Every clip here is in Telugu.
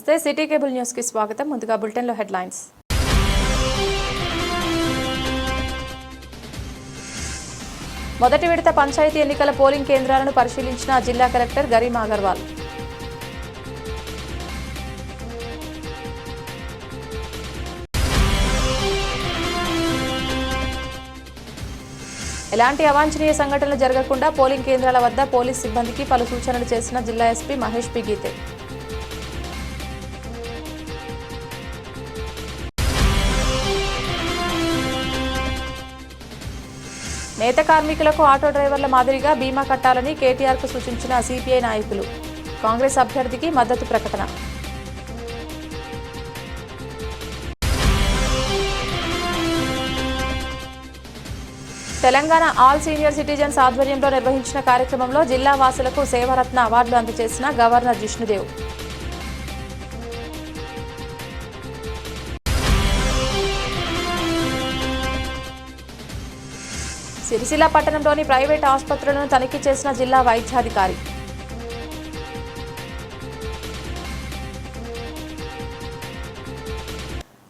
నమస్తే సిటీ కేబుల్ న్యూస్ కి స్వాగతం. ముందుగా బులెటిన్ లో హెడ్లైన్స్. మొదటి విడత పంచాయతీ ఎన్నికల పోలింగ్ కేంద్రాలను పరిశీలించిన జిల్లా కలెక్టర్ గరిమా అగర్వాల్. ఎలాంటి అవాంఛనీయ సంఘటనలు జరగకుండా పోలింగ్ కేంద్రాల వద్ద పోలీస్ సిబ్బందికి పలు సూచనలు చేసిన జిల్లా ఎస్పీ మహేష్ పి గీతే. నేత కార్మికులకు ఆటో డ్రైవర్ల మాదిరిగా బీమా కట్టాలని కేటీఆర్కు సూచించిన సిపిఐ నాయకులు. కాంగ్రెస్ అభ్యర్థికి మద్దతు ప్రకటన. తెలంగాణ ఆల్ సీనియర్ సిటిజన్స్ ఆధ్వర్యంలో నిర్వహించిన కార్యక్రమంలో జిల్లా వాసులకు సేవరత్న అవార్డులు అందజేసిన గవర్నర్ జిష్ణుదేవ్. సిరిసిల్ల పట్టణంలోని ప్రైవేట్ ఆసుపత్రులను తనిఖీ చేసిన జిల్లా వైద్యాధికారి.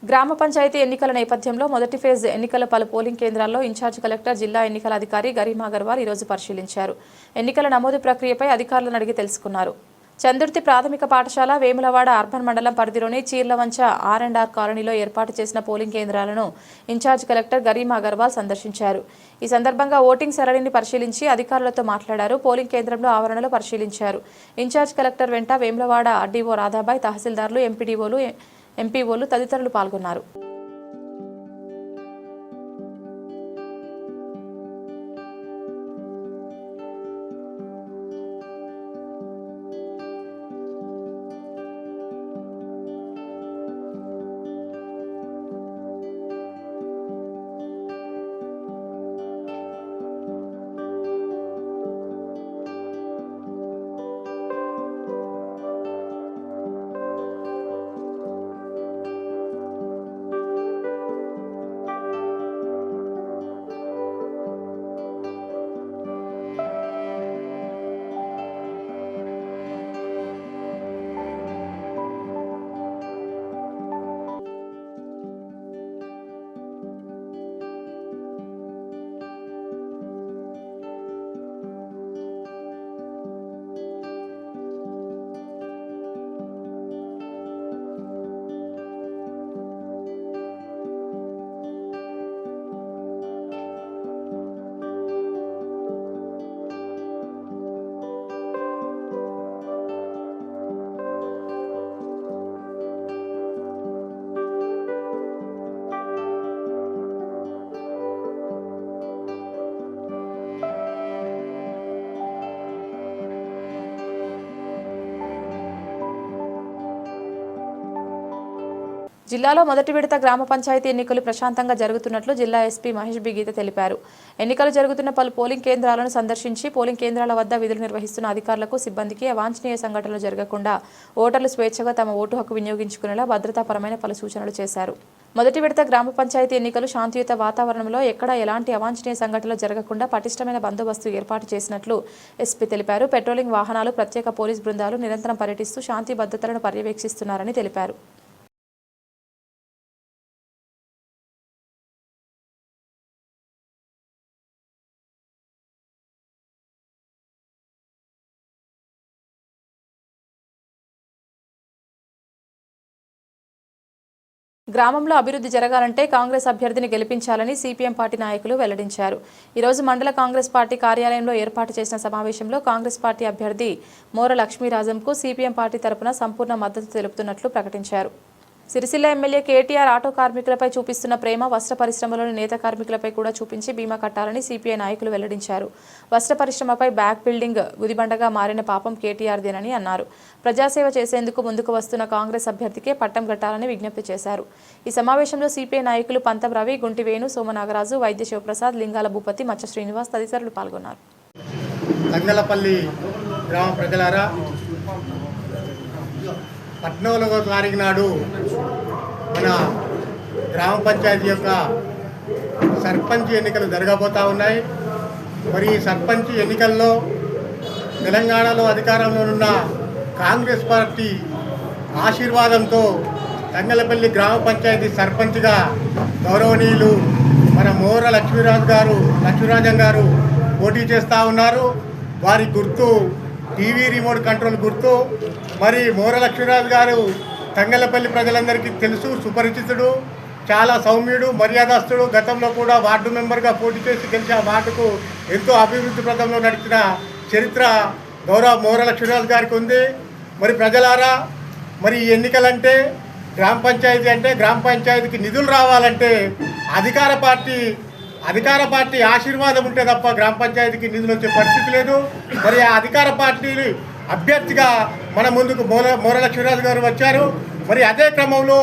గ్రామ పంచాయతీ ఎన్నికల నేపథ్యంలో మొదటి ఫేజ్ ఎన్నికల పలు పోలింగ్ కేంద్రాల్లో ఇన్ఛార్జ్ కలెక్టర్ జిల్లా ఎన్నికల అధికారి గరిమా అగర్వాల్ ఈరోజు పరిశీలించారు. ఎన్నికల నమోదు ప్రక్రియపై అధికారులను అడిగి తెలుసుకున్నారు. చందుర్తి ప్రాథమిక పాఠశాల, వేములవాడ అర్బన్ మండలం పరిధిలోని చీర్లవంచ R&R కాలనీలో ఏర్పాటు చేసిన పోలింగ్ కేంద్రాలను ఇన్ఛార్జ్ కలెక్టర్ గరిమా అగర్వాల్ సందర్శించారు. ఈ సందర్భంగా ఓటింగ్ సరళిని పరిశీలించి అధికారులతో మాట్లాడారు. పోలింగ్ కేంద్రంలో ఆవరణలో పరిశీలించారు. ఇన్ఛార్జ్ కలెక్టర్ వెంట వేములవాడ ఆర్డీఓ రాధాబాయ్, తహసీల్దార్లు, ఎంపీడీఓలు, ఎంపీఓలు తదితరులు పాల్గొన్నారు. జిల్లాలో మొదటి విడత గ్రామ పంచాయతీ ఎన్నికలు ప్రశాంతంగా జరుగుతున్నట్లు జిల్లా ఎస్పీ మహేష్ బి గీతే తెలిపారు. ఎన్నికలు జరుగుతున్న పలు పోలింగ్ కేంద్రాలను సందర్శించి పోలింగ్ కేంద్రాల వద్ద విధులు నిర్వహిస్తున్న అధికారులకు, సిబ్బందికి అవాంఛనీయ సంఘటనలు జరగకుండా ఓటర్లు స్వేచ్ఛగా తమ ఓటు హక్కు వినియోగించుకునేలా భద్రతాపరమైన పలు సూచనలు చేశారు. మొదటి విడత గ్రామ పంచాయతీ ఎన్నికలు శాంతియుత వాతావరణంలో ఎక్కడా ఎలాంటి అవాంఛనీయ సంఘటనలు జరగకుండా పటిష్టమైన బందోబస్తు ఏర్పాటు చేసినట్లు ఎస్పీ తెలిపారు. పెట్రోలింగ్ వాహనాలు, ప్రత్యేక పోలీస్ బృందాలు నిరంతరం పర్యటిస్తూ శాంతి భద్రతలను పర్యవేక్షిస్తున్నారని తెలిపారు. గ్రామంలో అభివృద్ధి జరగాలంటే కాంగ్రెస్ అభ్యర్థిని గెలిపించాలని సిపిఎం పార్టీ నాయకులు వెల్లడించారు. ఈరోజు మండల కాంగ్రెస్ పార్టీ కార్యాలయంలో ఏర్పాటు చేసిన సమావేశంలో కాంగ్రెస్ పార్టీ అభ్యర్థి మోర లక్ష్మీరాజంకు సిపిఎం పార్టీ తరపున సంపూర్ణ మద్దతు తెలుపుతున్నట్లు ప్రకటించారు. సిరిసిల్ల ఎమ్మెల్యే కేటీఆర్ ఆటో కార్మికులపై చూపిస్తున్న ప్రేమ వస్త్ర పరిశ్రమలోని నేత కార్మికులపై కూడా చూపించి బీమా కట్టాలని సిపిఐ నాయకులు వెల్లడించారు. వస్త్ర పరిశ్రమపై బ్యాక్ బిల్డింగ్ గుదిబండగా మారిన పాపం కేటీఆర్దేనని అన్నారు. ప్రజాసేవ చేసేందుకు ముందుకు వస్తున్న కాంగ్రెస్ అభ్యర్థికే పట్టం కట్టాలని విజ్ఞప్తి చేశారు. ఈ సమావేశంలో సిపిఐ నాయకులు పంతం రవి, గుంటి వేణు, సోమనాగరాజు, వైద్య శివప్రసాద్, లింగాల భూపతి, మచ్చ శ్రీనివాస్ తదితరులు పాల్గొన్నారు. తంగలపల్లి గ్రామ ప్రజలారా, 14వ తారీఖు నాడు మన గ్రామ పంచాయతీ యొక్క సర్పంచ్ ఎన్నికలు జరగబోతూ ఉన్నాయి. మరి ఈ సర్పంచ్ ఎన్నికల్లో తెలంగాణలో అధికారంలో ఉన్న కాంగ్రెస్ పార్టీ ఆశీర్వాదంతో తంగలపల్లి గ్రామ పంచాయతీ సర్పంచ్గా గౌరవనీయులు మన మోర లక్ష్మీరాజం గారు పోటీ చేస్తూ ఉన్నారు. వారి గుర్తు టీవీ రిమోట్ కంట్రోల్ గుర్తు. మరి మోర లక్ష్మీరాజు గారు తంగలపల్లి ప్రజలందరికీ తెలుసు, సుపరిచితుడు, చాలా సౌమ్యుడు, మర్యాదస్తుడు. గతంలో కూడా వార్డు మెంబర్గా పోటీ చేసి గెలిచి ఆ వార్డుకు ఎంతో అభివృద్ధి పథంలో నడిచిన చరిత్ర గౌరవ మోర లక్ష్మీరాజు గారికి ఉంది. మరి ప్రజలారా, మరి ఈ ఎన్నికలంటే గ్రామ పంచాయతీకి నిధులు రావాలంటే అధికార పార్టీ ఆశీర్వాదం ఉంటే తప్ప గ్రామ పంచాయతీకి నిధులు వచ్చే పరిస్థితి లేదు. మరి ఆ అధికార పార్టీ అభ్యర్థిగా మన ముందుకు మోర లక్ష్మీరాజు గారు వచ్చారు. మరి అదే క్రమంలో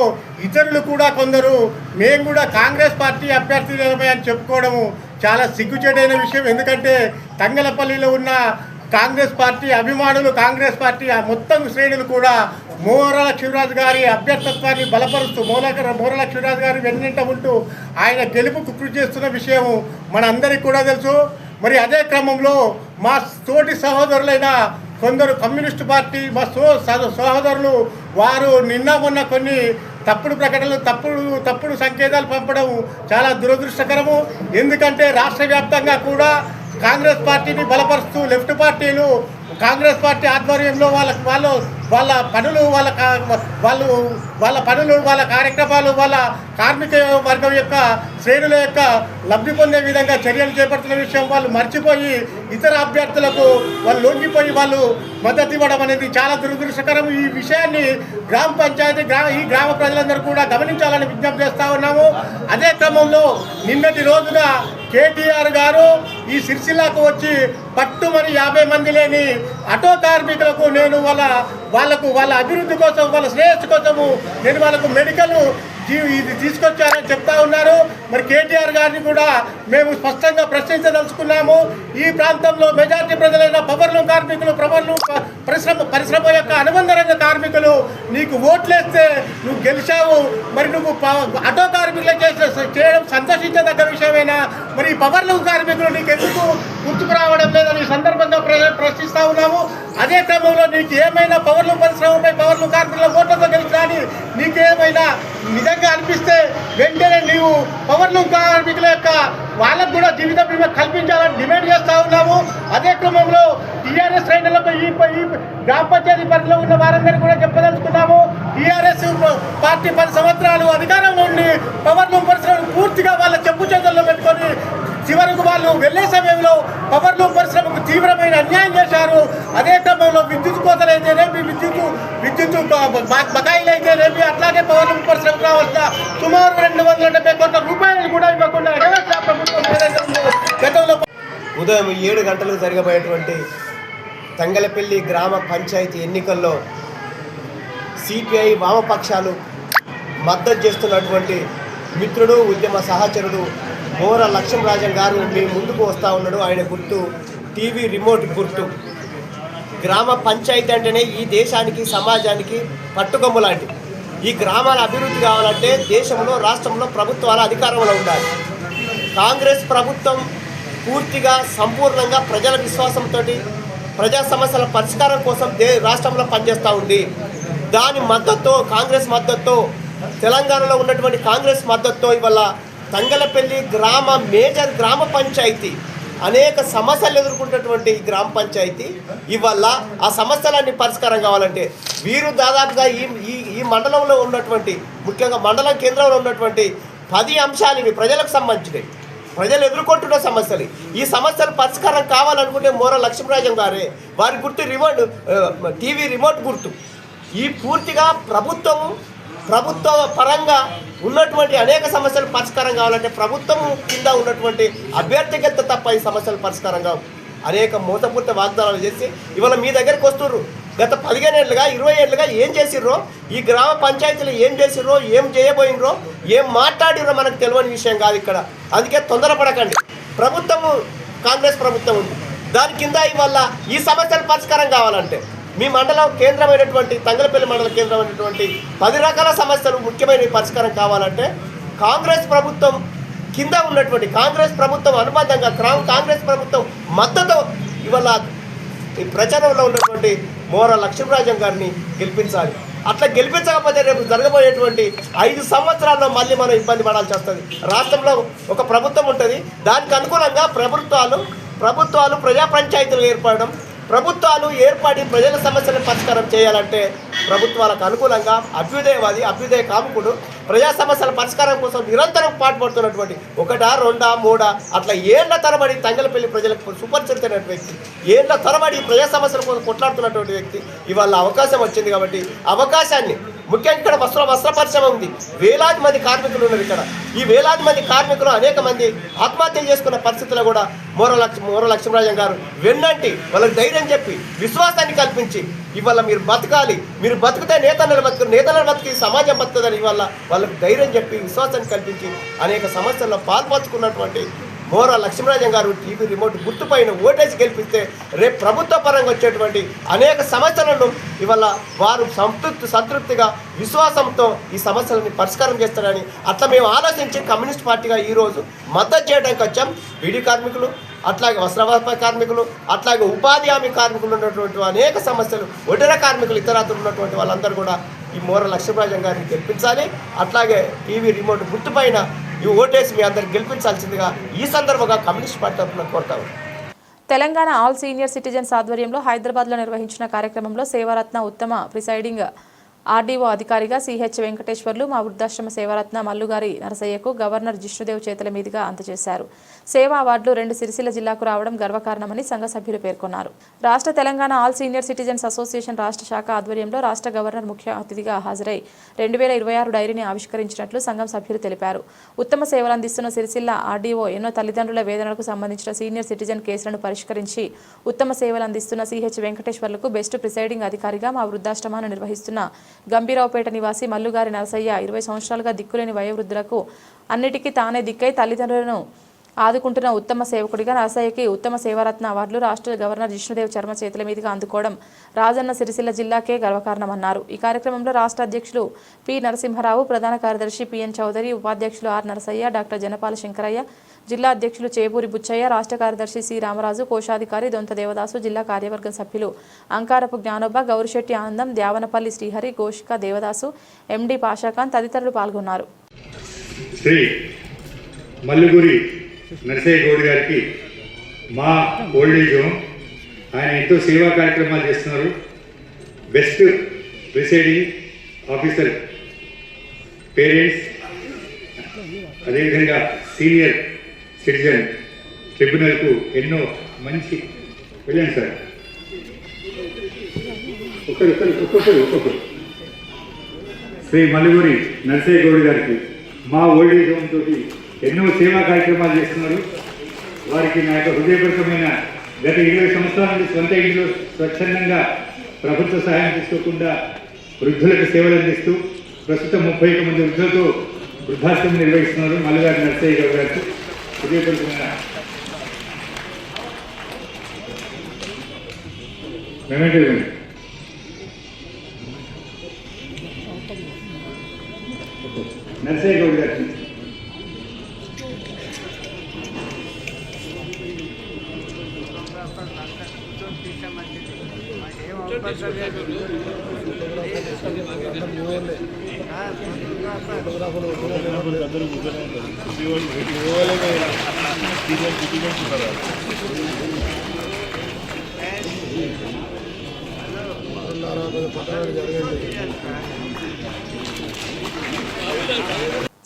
ఇతరులు కూడా కొందరు మేము కూడా కాంగ్రెస్ పార్టీ అభ్యర్థులమే అని చెప్పుకోవడము చాలా సిగ్గుచేటైన విషయం. ఎందుకంటే తంగలపల్లిలో ఉన్న కాంగ్రెస్ పార్టీ అభిమానులు, కాంగ్రెస్ పార్టీ మొత్తం శ్రేణులు కూడా మోర లక్ష్మీరాజు గారి అభ్యర్థత్వాన్ని బలపరుస్తూ మోర లక్ష్మీరాజు గారి వెన్నింట ఉంటూ ఆయన గెలుపుకు కృషి చేస్తున్న విషయం మనందరికీ కూడా తెలుసు. మరి అదే క్రమంలో మా తోటి సహోదరులైన కొందరు కమ్యూనిస్టు పార్టీ మా సహోదరులు వారు నిన్న మొన్న కొన్ని తప్పుడు ప్రకటనలు, తప్పుడు సంకేతాలు పంపడం చాలా దురదృష్టకరము. ఎందుకంటే రాష్ట్ర వ్యాప్తంగా కూడా కాంగ్రెస్ పార్టీని బలపరుస్తూ లెఫ్ట్ పార్టీలు కాంగ్రెస్ పార్టీ ఆధ్వర్యంలో వాళ్ళ పనులు వాళ్ళ కార్యక్రమాలు వాళ్ళ కార్మిక వర్గం యొక్క శ్రేణుల యొక్క లబ్ధి పొందే విధంగా చర్యలు చేపడుతున్న విషయం వాళ్ళు మర్చిపోయి ఇతర అభ్యర్థులకు వాళ్ళు లొంగిపోయి వాళ్ళు మద్దతు ఇవ్వడం అనేది చాలా దురదృష్టకరం. ఈ విషయాన్ని ఈ గ్రామ ప్రజలందరూ కూడా గమనించాలని విజ్ఞప్తి చేస్తూ ఉన్నాము. అదే క్రమంలో నిన్నటి రోజున కేటీఆర్ గారు ఈ సిరిసిల్లాకు వచ్చి పట్టుమని 50 మంది లేని ఆటో కార్మికులకు నేను వాళ్ళ అభివృద్ధి కోసం, వాళ్ళ శ్రేయస్సు కోసము నేను వాళ్ళకు మెడికల్ ఇది తీసుకొచ్చారని చెప్తా ఉన్నారు. మరి కేటీఆర్ గారిని కూడా మేము స్పష్టంగా ప్రశ్నించదలుచుకున్నాము. ఈ ప్రాంతంలో మెజార్టీ ప్రజలైన పవర్లూమ్ కార్మికులు, పరిశ్రమ యొక్క అనుబంధ రంగ కార్మికులు నీకు ఓట్లేస్తే నువ్వు గెలిచావు. మరి నువ్వు ఆటో కార్మికులు చేయడం సంతోషించదగ్గ విషయమైనా మరి పవర్లూమ్ కార్మికులు నీకు ఎందుకు గుర్తుకు రావడం లేదని ఈ సందర్భంగా ప్రశ్నిస్తూ ఉన్నాము. అదే క్రమంలో నీకు ఏమైనా పవర్లూమ్ పరిశ్రమపై పవర్లూమ్ కార్మికుల ఓట్లతో గెలిచినా నీకేమైనా నిజంగా అనిపిస్తే వెంటనే నీవు పవర్లూమ్ కార్మికుల యొక్క వాళ్ళకు కూడా జీవిత బీమా కల్పించాలని డిమాండ్ చేస్తూ ఉన్నాము. అదే క్రమంలో టీఆర్ఎస్ శ్రేణులకు ఈ గ్రామ పంచాయతీ పరిధిలో ఉన్న వారందరికీ కూడా చెప్పదలుచుకున్నాము. టీఆర్ఎస్ పార్టీ 10 సంవత్సరాలు అధికారంలో ఉండి పవర్లూమ్ పరిశ్రమను పూర్తిగా వాళ్ళ చెప్పు చేతుల్లో పెట్టుకొని చివరకు వాళ్ళు వెళ్లే సమయంలో పవర్లూమ్ పరిశ్రమకు తీవ్రమైన అన్యాయం చేశారు. అదే క్రమంలో విద్యుత్ కోతలు అయితేనేమి, విద్యుత్ బకాయిలు అయితేనేమి, అట్లాగే పవర్లూమ్ పరిశ్రమకు రావాల్సిన సుమారు 270 కోట్ల రూపాయలు కూడా ఇవ్వకుండా ప్రభుత్వం గతంలో ఉదయం 7 గంటలకు జరగబోయేటువంటి తంగలపల్లి గ్రామ పంచాయతీ ఎన్నికల్లో సిపిఐ వామపక్షాలు మద్దతు చేస్తున్నటువంటి మిత్రుడు, ఉద్యమ సహచరుడు మోర లక్ష్మీరాజం గారు మీ ముందుకు వస్తూ ఉన్నాడు. ఆయన గుర్తు టీవీ రిమోట్ గుర్తు. గ్రామ పంచాయతీ అంటేనే ఈ దేశానికి, సమాజానికి పట్టుకొమ్ము లాంటిది. ఈ గ్రామాల అభివృద్ధి కావాలంటే దేశంలో, రాష్ట్రంలో ప్రభుత్వాల అధికారంలో ఉండాలి. కాంగ్రెస్ ప్రభుత్వం పూర్తిగా సంపూర్ణంగా ప్రజల విశ్వాసంతో ప్రజా సమస్యల పరిష్కారం కోసం రాష్ట్రంలో పనిచేస్తూ ఉంది. దాని మద్దతుతో, కాంగ్రెస్ మద్దతుతో, తెలంగాణలో ఉన్నటువంటి కాంగ్రెస్ మద్దతుతో ఇవాళ తంగలపల్లి మేజర్ గ్రామ పంచాయతీ అనేక సమస్యలు ఎదుర్కొంటున్నటువంటి ఈ గ్రామ పంచాయతీ ఇవాళ ఆ సమస్యలన్నీ పరిష్కారం కావాలంటే వీరు దాదాపుగా ఈ మండలంలో ఉన్నటువంటి, ముఖ్యంగా మండలం కేంద్రంలో ఉన్నటువంటి 10 అంశాలు ఇవి ప్రజలకు సంబంధించినవి, ప్రజలు ఎదుర్కొంటున్న సమస్యలు. ఈ సమస్యలు పరిష్కారం కావాలనుకుంటే మోర లక్ష్మీరాజం గారే వారి గుర్తు టీవీ రిమోట్ గుర్తు. ఈ పూర్తిగా ప్రభుత్వ పరంగా ఉన్నటువంటి అనేక సమస్యలు పరిష్కారం కావాలంటే ప్రభుత్వం కింద ఉన్నటువంటి అభ్యర్థిగత తప్ప ఈ సమస్యలు పరిష్కారం కావు. అనేక మూతపూర్తి వాగ్దానాలు చేసి ఇవాళ మీ దగ్గరికి వస్తుర్రు. గత 15 ఏళ్ళుగా 20 ఏళ్ళుగా ఏం చేసిర్రో, ఈ గ్రామ పంచాయతీలు ఏం చేసిర్రో, ఏం చేయబోయినరో, ఏం మాట్లాడిర్రో మనకు తెలియని విషయం కాదు ఇక్కడ. అందుకే తొందరపడకండి. ప్రభుత్వము కాంగ్రెస్ ప్రభుత్వం ఉంది, దాని కింద ఇవాళ ఈ సమస్యలు పరిష్కారం కావాలంటే మీ మండలం కేంద్రమైనటువంటి తంగలపల్లి మండల కేంద్రమైనటువంటి 10 రకాల సమస్యలు ముఖ్యమైన పరిష్కారం కావాలంటే కాంగ్రెస్ ప్రభుత్వం కింద ఉన్నటువంటి, కాంగ్రెస్ ప్రభుత్వం అనుబంధంగా కాంగ్రెస్ ప్రభుత్వం మద్దతు ఇవాళ ఈ ప్రచారంలో ఉన్నటువంటి మోర లక్ష్మీరాజం గారిని గెలిపించాలి. అట్లా గెలిపించకపోతే రేపు జరగబోయేటువంటి 5 సంవత్సరాల్లో మళ్ళీ మనం ఇబ్బంది పడాల్సి వస్తుంది. రాష్ట్రంలో ఒక ప్రభుత్వం ఉంటుంది, దానికి అనుగుణంగా ప్రభుత్వాలు ప్రజా పంచాయతీలు ఏర్పడడం, ప్రభుత్వాలు ఏర్పడి ప్రజల సమస్యలను పరిష్కారం చేయాలంటే ప్రభుత్వాలకు అనుకూలంగా అభ్యుదయ కాముకుడు ప్రజా సమస్యల పరిష్కారం కోసం నిరంతరం పాటుపడుతున్నటువంటి 1, 2, 3 అట్లా ఏళ్ల తరబడి తంగలపల్లి ప్రజలకు సుపరిచితమైన వ్యక్తి, ఏళ్ల తరబడి ప్రజా సమస్యల కోసం కొట్లాడుతున్నటువంటి వ్యక్తి ఇవాళ అవకాశం వచ్చింది. కాబట్టి అవకాశాన్ని ముఖ్యంగా ఇక్కడ వస్త్ర పరిశ్రమ ఉంది, వేలాది మంది కార్మికులు ఉన్నారు. ఇక్కడ ఈ వేలాది మంది కార్మికులు అనేక మంది ఆత్మహత్యలు చేసుకున్న పరిస్థితుల్లో కూడా మోర లక్ష్మీరాజన్ గారు వెన్నంటి వాళ్ళకి ధైర్యం చెప్పి విశ్వాసాన్ని కల్పించి ఇవాళ మీరు బతకాలి, మీరు బతికితే నేతలు బతికి సమాజం బతుకుదని ఇవాళ వాళ్ళకి ధైర్యం చెప్పి విశ్వాసాన్ని కల్పించి అనేక సమస్యల్లో పాల్పంచుకున్నటువంటి మోర లక్ష్మీరాజన్ గారు టీవీ రిమోట్ గుర్తుపైన ఓటేసి గెలిపిస్తే రేపు ప్రభుత్వ పరంగా వచ్చేటువంటి అనేక సమస్యలను ఇవాళ వారు సంతృప్తిగా విశ్వాసంతో ఈ సమస్యలని పరిష్కారం చేస్తారని అట్లా మేము ఆలోచించి కమ్యూనిస్ట్ పార్టీగా ఈరోజు మద్దతు చేయడానికి వచ్చాం. బీడీ కార్మికులు, అట్లాగే వస్త్ర కార్మికులు, అట్లాగే ఉపాధి హామీ కార్మికులు ఉన్నటువంటి అనేక సమస్యలు, ఒడ్డెర కార్మికులు, ఇతరాతులు ఉన్నటువంటి వాళ్ళందరూ కూడా ఈ మోర లక్ష్మీరాజన్ గారిని గెలిపించాలి. అట్లాగే టీవీ రిమోట్ గుర్తుపైన ఈ ఓటేసి మీ అందరికి గెలిపించాల్సిందిగా ఈ సందర్భంగా కమ్యూనిస్ట్ పార్టీ తరఫున కోరుతాము. తెలంగాణ ఆల్ సీనియర్ సిటిజన్స్ ఆధ్వర్యంలో హైదరాబాద్లో నిర్వహించిన కార్యక్రమంలో సేవారత్న ఉత్తమ ప్రిసైడింగ్ ఆర్డీఓ అధికారిగా సిహెచ్ వెంకటేశ్వర్లు మా వృద్ధాశ్రమ సేవారత్న మల్లుగారి నరసయ్యకు గవర్నర్ జిష్ణుదేవ్ చేతుల మీదుగా అందజేశారు. సేవా అవార్డులు 2 సిరిసిల్ల జిల్లాకు రావడం గర్వకారణమని సంఘ సభ్యులు పేర్కొన్నారు. రాష్ట్ర Telangana all senior citizens association రాష్ట్ర శాఖ ఆధ్వర్యంలో రాష్ట్ర గవర్నర్ ముఖ్య అతిథిగా హాజరై 2026 డైరీని ఆవిష్కరించినట్లు సంఘం సభ్యులు తెలిపారు. ఉత్తమ సేవలు అందిస్తున్న సిరిసిల్ల ఆర్డీఓ ఎన్నో తల్లిదండ్రుల వేదనలకు సంబంధించిన సీనియర్ సిటిజన్ కేసులను పరిష్కరించి ఉత్తమ సేవలు అందిస్తున్న సిహెచ్ వెంకటేశ్వర్లకు బెస్ట్ ప్రిసైడింగ్ అధికారిగా మా వృద్ధాశ్రమాన్ని నిర్వహిస్తున్న గంభీరావుపేట నివాసి మల్లుగారి నరసయ్య 20 సంవత్సరాలుగా దిక్కులేని వయోవృద్ధులకు అన్నిటికీ తానే దిక్కై తల్లిదండ్రులను ఆదుకుంటున్న ఉత్తమ సేవకుడిగా నరసయ్యకి ఉత్తమ సేవారత్న అవార్డులు రాష్ట్ర గవర్నర్ జిష్ణుదేవ్ చర్మ చేతుల మీదుగా అందుకోవడం రాజన్న సిరిసిల్ల జిల్లాకే గర్వకారణమన్నారు. ఈ కార్యక్రమంలో రాష్ట్ర అధ్యక్షులు పి నరసింహరావు, ప్రధాన కార్యదర్శి పిఎన్ చౌదరి, ఉపాధ్యక్షులు ఆర్ నరసయ్య, డాక్టర్ జనపాల శంకరయ్య, జిల్లా అధ్యక్షులు చేబూరి బుచ్చయ్య, రాష్ట్ర కార్యదర్శి సి రామరాజు, కోశాధికారి దొంత దేవదాసు, జిల్లా కార్యవర్గం సభ్యులు అంకారపు జ్ఞానోబ, గౌరిశెట్టి ఆనందం, ద్యావనపల్లి శ్రీహరి, గోషిక దేవదాసు, ఎండి పాషాఖాన్ తదితరులు పాల్గొన్నారు. శ్రీ మల్లుగురి నరసయ్య గౌడ్ గారికి మా ఓల్డేజ్ హోమ్, ఆయన ఎంతో సేవా కార్యక్రమాలు చేస్తున్నారు. బెస్ట్ ప్రిసైడింగ్ ఆఫీసర్ పేరెంట్స్, అదేవిధంగా సీనియర్ సిటిజన్ ట్రిబ్యునల్కు ఎన్నో మంచి వెళ్ళండి సార్ ఒక్కొక్కరు శ్రీ మల్లుగురి నరసయ్య గౌడ్ గారికి మా ఓల్డేజ్ హోమ్ తోటి ఎన్నో సేవా కార్యక్రమాలు చేస్తున్నారు. వారికి నా యొక్క హృదయపూర్వకమైన గత 20 సంవత్సరాల నుండి సొంత ఇంట్లో స్వచ్ఛందంగా ప్రభుత్వ సహాయం తీసుకోకుండా వృద్ధులకు సేవలు అందిస్తూ ప్రస్తుతం 31 మంది వృద్ధులతో వృద్ధాశ్రమం నిర్వహిస్తున్నారు. మల్లుగారి నరసయ్య గౌడ్ గారికి హృదయపూర్వకమైన మెమెంటో. నరసయ్య గౌడ్ గారికి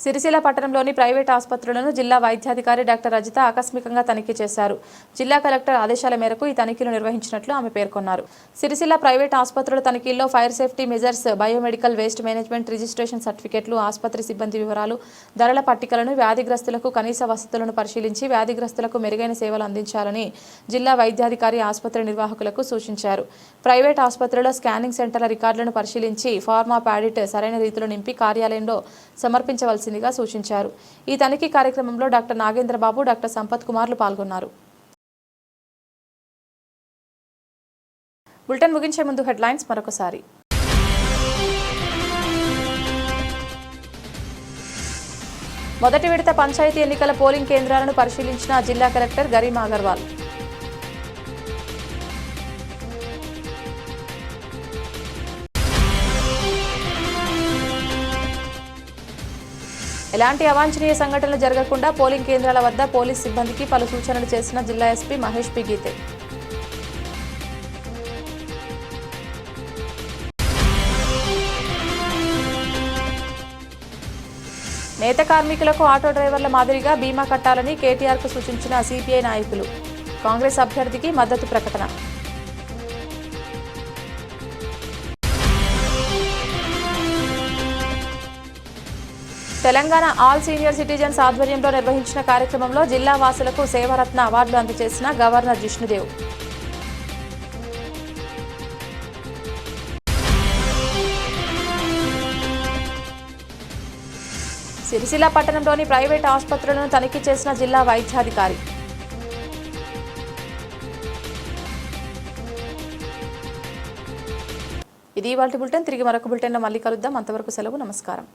సిరిసిల్ల పట్టణంలోని ప్రైవేట్ ఆసుపత్రులను జిల్లా వైద్యాధికారి డాక్టర్ రజిత ఆకస్మికంగా తనిఖీ చేశారు. జిల్లా కలెక్టర్ ఆదేశాల మేరకు ఈ తనిఖీలు నిర్వహించినట్లు ఆమె పేర్కొన్నారు. సిరిసిల్ల ప్రైవేట్ ఆసుపత్రుల తనిఖీల్లో fire safety measures, biomedical waste management registration సర్టిఫికెట్లు, ఆసుపత్రి సిబ్బంది వివరాలు, ధరల పట్టికలను, వ్యాధిగ్రస్తులకు కనీస వసతులను పరిశీలించి వ్యాధిగ్రస్తులకు మెరుగైన సేవలు అందించాలని జిల్లా వైద్యాధికారి ఆసుపత్రి నిర్వాహకులకు సూచించారు. ప్రైవేట్ ఆసుపత్రిలో స్కానింగ్ సెంటర్ల రికార్డులను పరిశీలించి ఫార్మా ప్యాడిట్ సరైన రీతిలో నింపి కార్యాలయంలో సమర్పించవలసిందిగా సూచించారు. ఈ తనిఖీ కార్యక్రమంలో డాక్టర్ నాగేంద్రబాబు, డాక్టర్ సంపత్ కుమార్లు పాల్గొన్నారు. బులెటిన్ ముగించే ముందు హెడ్లైన్స్ మరొకసారి. మొదటి విడత పంచాయతీ ఎన్నికల పోలింగ్ కేంద్రాలను పరిశీలించిన జిల్లా కలెక్టర్ గరిమా అగర్వాల్. ఎలాంటి అవాంఛనీయ సంఘటనలు జరగకుండా పోలింగ్ కేంద్రాల వద్ద పోలీస్ సిబ్బందికి పలు సూచనలు చేసిన జిల్లా ఎస్పీ మహేష్ పి గీతే. నేత కార్మికులకు ఆటో డ్రైవర్ల మాదిరిగా బీమా కట్టాలని కేటీఆర్కు సూచించిన సిపిఐ నాయకులు. కాంగ్రెస్ అభ్యర్థికి మద్దతు ప్రకటన. తెలంగాణ ఆల్ సీనియర్ సిటిజన్స్ ఆధ్వర్యంలో నిర్వహించిన కార్యక్రమంలో జిల్లా వాసులకు సేవరత్న అవార్డులు అందజేసిన గవర్నర్ జిష్ణుదేవ్. సిరిసిల్ల పట్టణంలోని ప్రైవేట్ ఆసుపత్రులను తనిఖీ చేసిన జిల్లా వైద్యాధికారి. ఇది ఇవాల్టి బులెటిన్. తిరిగి మరొక బులెటిన్లో మళ్ళీ కలుద్దాం. అంతవరకు సెలవు. నమస్కారం.